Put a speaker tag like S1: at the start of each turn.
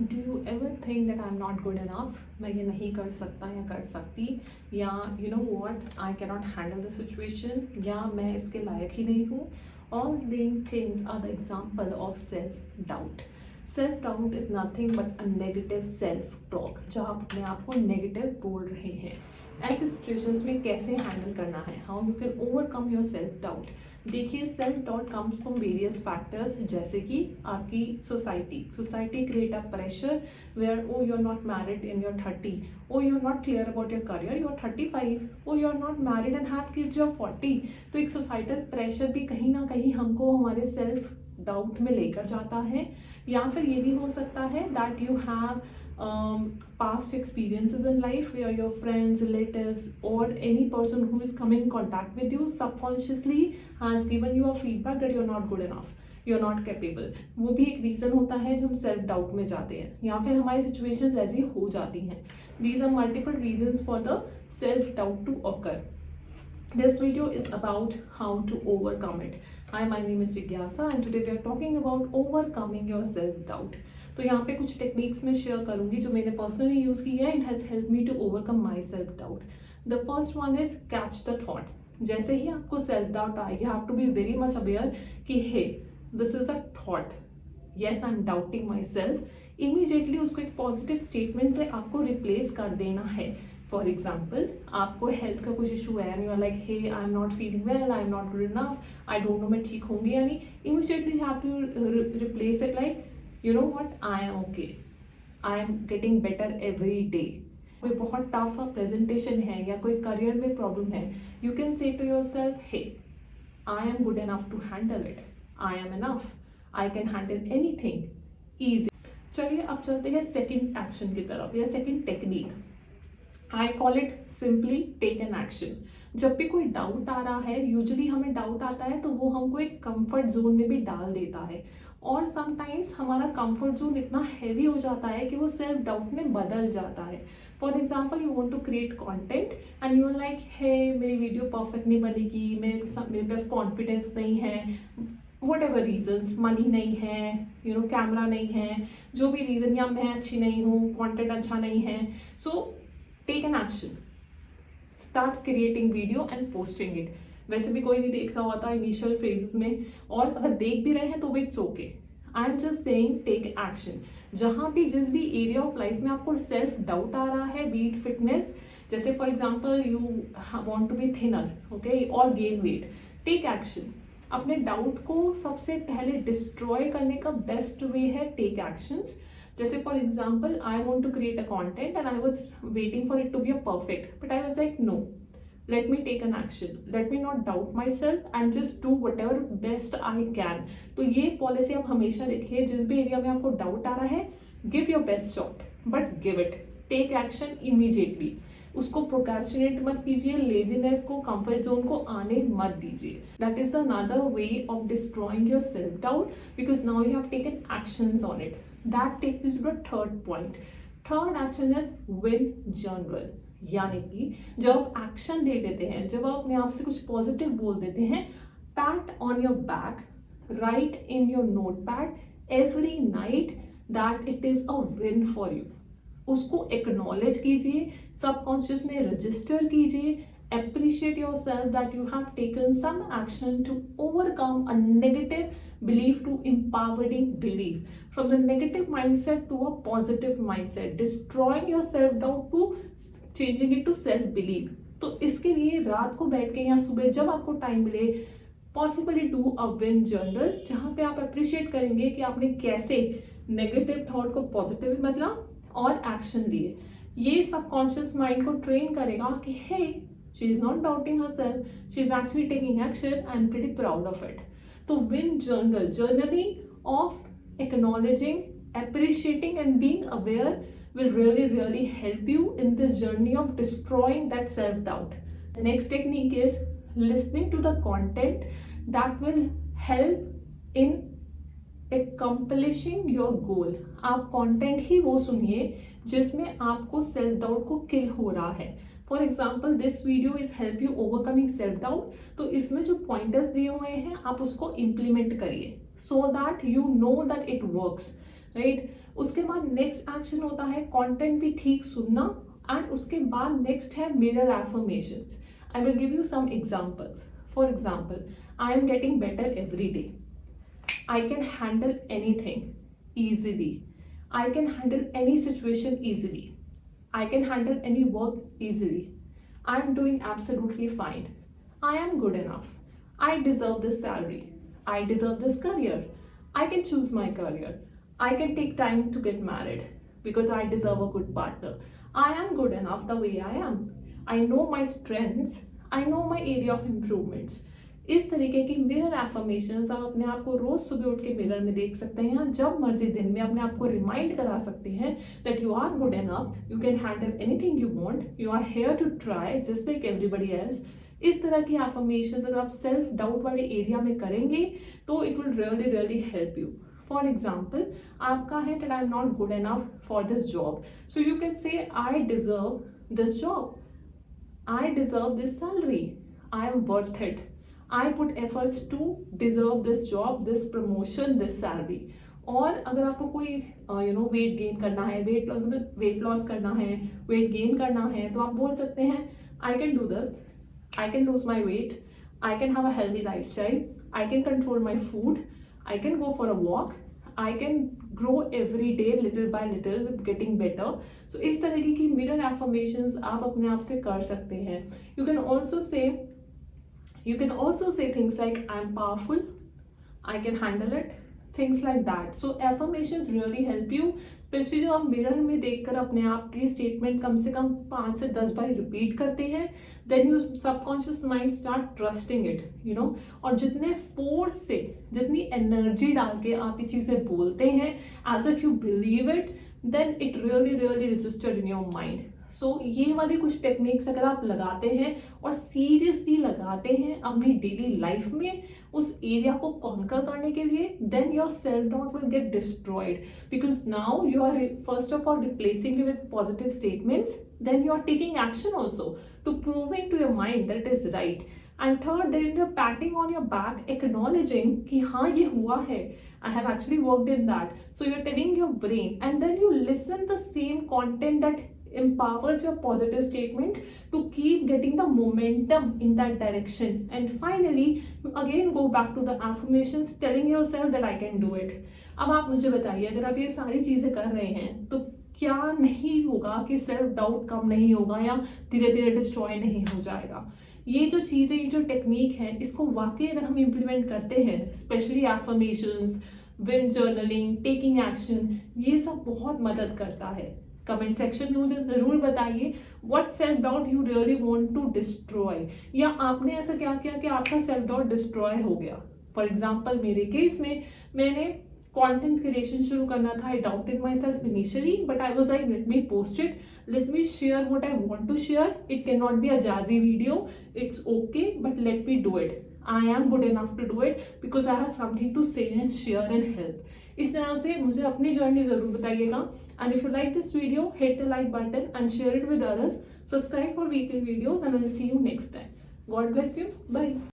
S1: Do you ever think that I am not good enough? मैं ये नहीं कर सकता या कर सकती, या you know what, I can not handle the situation, या मैं इसके लायक ही नहीं हूँ. All these things are the example of self doubt. Self doubt is nothing but a negative self talk, जहाँ आप अपने आप को नेगेटिव बोल रहे हैं. ऐसे सिचुएशंस में कैसे हैंडल करना है, how you can overcome your self doubt. देखिए, self doubt comes from various factors, जैसे कि आपकी society create a pressure where or you are not married in your 30, or you are not clear about your career, you are 35, or you are not married and have kids, you are 40. तो एक societal pressure भी कहीं ना कहीं हमको हमारे self doubt में लेकर जाता है. या फिर ये भी हो सकता है that you have past experiences in life where your friends, relatives, or any person who is coming in contact with you subconsciously has given you a feedback that you're not good enough, you're not capable. वो भी एक reason होता है जब हम self doubt में जाते हैं, या फिर हमारी सिचुएशंस ऐसी हो जाती हैं. These are multiple reasons for the self doubt to occur. This video is about how to overcome it. Hi, my name is Jigyasa and today we are talking about overcoming your self-doubt. तो यहाँ पे कुछ techniques मैं share करूँगी जो मैंने personally use की है. It has help me to overcome my self doubt. The first one is catch the thought. जैसे ही आपको सेल्फ डाउट आए, you have to be very much aware कि hey, this is a thought, yes I am doubting my self. Immediately उसको एक positive statement से आपको replace कर देना है. फॉर एग्जाम्पल, आपको हेल्थ का कुछ इशू है and you are like, hey I am not feeling well, I am not good enough, I don't know मैं ठीक होंगी या नहीं. Immediately you have to replace it like, you know what, I am okay, I am getting better every day. कोई बहुत tough presentation है या कोई करियर में प्रॉब्लम है, you can say to yourself, hey I am good enough to handle it, I am enough, I can handle anything easy. चलिए अब चलते हैं सेकेंड एक्शन की तरफ या second technique. I call it simply take an action. जब भी कोई डाउट आ रहा है, यूजुअली हमें डाउट आता है तो वो हमको एक कंफर्ट जोन में भी डाल देता है, और समटाइम्स हमारा कंफर्ट जोन इतना हैवी हो जाता है कि वो सेल्फ डाउट में बदल जाता है. For example, you want to create content and you are like, hey मेरी वीडियो परफेक्ट नहीं बनेगी, मेरे पास कॉन्फिडेंस नहीं है, वट एवर रीजन्स, मनी नहीं है, यू नो कैमरा नहीं है, जो भी रीज़न, या मैं अच्छी नहीं हूँ, कॉन्टेंट अच्छा नहीं है. So take an action, start creating video and posting it. वैसे भी कोई नहीं देख रहा होता इनिशियल फेजेस में, और अगर देख भी रहे हैं तो it's okay. I am just saying take action. जहाँ भी जिस भी एरिया ऑफ लाइफ में आपको सेल्फ डाउट आ रहा है, बीट फिटनेस, जैसे for example you want to be thinner, okay, और गेन वेट, टेक एक्शन. अपने डाउट को सबसे पहले डिस्ट्रॉय करने का बेस्ट वे है टेक एक्शंस. जैसे for example, I want to create a content and I was waiting for it to be a perfect, but I was like, no, let me take an action, let me not doubt myself and just do whatever best I can. तो ये policy आप हमेशा रखिए, जिस भी area में आपको doubt आ रहा है, give your best shot, but give it, take action immediately. उसको प्रोक्रेस्टिनेट मत कीजिए, लेजीनेस को, कंफर्ट जोन को आने मत दीजिए. That is another way of destroying your self doubt, because now you have taken actions on it. That takes me to the third point. Third action is win general. यानी कि जब आप action ले लेते हैं, जब आप अपने आप से कुछ पॉजिटिव बोल देते हैं, PAT on your back, right in your note pad every night that it is a win for you. उसको एक्नॉलेज कीजिए, सबकॉन्शियस में रजिस्टर कीजिए, appreciate yourself that you have taken some action to overcome a negative belief to empowering belief, from the negative mindset to a positive mindset, destroying your self doubt to changing it to self belief. तो इसके लिए रात को बैठ के या सुबह जब आपको टाइम मिले, possibly do a win journal, जहाँ पे आप अप्रिशिएट करेंगे कि आपने कैसे नेगेटिव थॉट को पॉजिटिव में बदला और एक्शन लिए. ये सबकॉन्शियस माइंड को ट्रेन करेगा कि हे, she is not doubting herself, she is actually taking action. I'm pretty proud of it. So win journal, journaling of acknowledging, appreciating and being aware will really help you in this journey of destroying that self-doubt. The next technique is listening to the content that will help in accomplishing your goal. आप content ही वो सुनिए जिसमें आपको self doubt को किल हो रहा है. For example, this video is help you overcoming self doubt. तो इसमें जो पॉइंटर्स दिए हुए हैं, आप उसको इम्प्लीमेंट करिए so that you know that it works, right. उसके बाद नेक्स्ट एक्शन होता है कंटेंट भी ठीक सुनना, एंड उसके बाद नेक्स्ट है mirror affirmations. I will give you some examples. For example, I am getting better every day. I can handle anything easily. I can handle any situation easily. I can handle any work easily. I am doing absolutely fine. I am good enough. I deserve this salary. I deserve this career. I can choose my career. I can take time to get married because I deserve a good partner. I am good enough the way I am. I know my strengths. I know my area of improvements. इस तरीके की mirror affirmations आप अपने आप को रोज सुबह उठ के मिरर में देख सकते हैं, जब मर्जी दिन में अपने आप को रिमाइंड करा सकते हैं that you are good enough, you can handle anything you want, you are here to try just like everybody else. इस तरह की एफर्मेशंस अगर आप सेल्फ डाउट वाले एरिया में करेंगे तो it will really really help you. For example, आपका है that I am not good enough for this job, so you can से I deserve this job, I deserve this salary, I am worth it, I put efforts to deserve this job, this promotion, this salary. और अगर आपको कोई weight gain करना है, weight loss करना है, weight gain करना है, तो आप बोल सकते हैं I can do this, I can loose my weight, I can have a healthy life style, I can control my food, I can go for a walk, I can grow every day little by little with getting better. So इस तरीके की mirror affirmations आप अपने आप से कर सकते हैं. You can also say things like I am powerful, I can handle it, things like that. So affirmations really help you, especially जब आप मिरर में देखकर अपने आप की स्टेटमेंट कम से कम 5 से 10 बार रिपीट करते हैं, then your subconscious mind start trusting it, और जितने फोर्स से, जितनी एनर्जी डाल के आप ये चीज़ें बोलते हैं as if you believe it, then it really really registered in your mind. सो ये वाली कुछ टेक्निक्स अगर आप लगाते हैं और सीरियसली लगाते हैं अपनी डेली लाइफ में उस एरिया को कॉन्कर करने के लिए, then your self doubt will get destroyed, because now you are first of all replacing with positive statements, then you are taking action also to proving to your mind that it is right. And third, then you are patting on your back, acknowledging कि हाँ ये हुआ है, I have actually worked in that. So you're telling your brain, and then you listen the same content that empowers your positive statement to keep getting the momentum in that direction. And finally, you again go back to the affirmations, telling yourself that I can do it. अब आप मुझे बताइए, अगर आप ये सारी चीजें कर रहे हैं तो क्या नहीं होगा कि सेल्फ डाउट कम नहीं होगा या धीरे धीरे डिस्ट्रॉय नहीं हो जाएगा. ये जो चीज़ें, ये जो टेक्निक है, इसको वाकई अगर हम इम्प्लीमेंट करते हैं, specially affirmations, win journaling, taking action, ये सब बहुत मदद करता है. कमेंट सेक्शन में मुझे ज़रूर बताइए what self doubt you really want to destroy, या आपने ऐसा क्या किया कि आपका सेल्फ डाउट डिस्ट्रॉय हो गया. फॉर एग्जाम्पल, मेरे केस में मैंने कंटेंट क्रिएशन शुरू करना था. आई doubted my self initially, but I was like let me post it, let me share what I want to share. It cannot be a jazzy video, it's okay, but let me do it. I am good enough to do it because I have something to say and share and help. इस तरह से मुझे अपनी journey जरूर बताइएगा. And if you like this video, hit the like button and share it with others. Subscribe for weekly videos and I will see you next time. God bless you. Bye.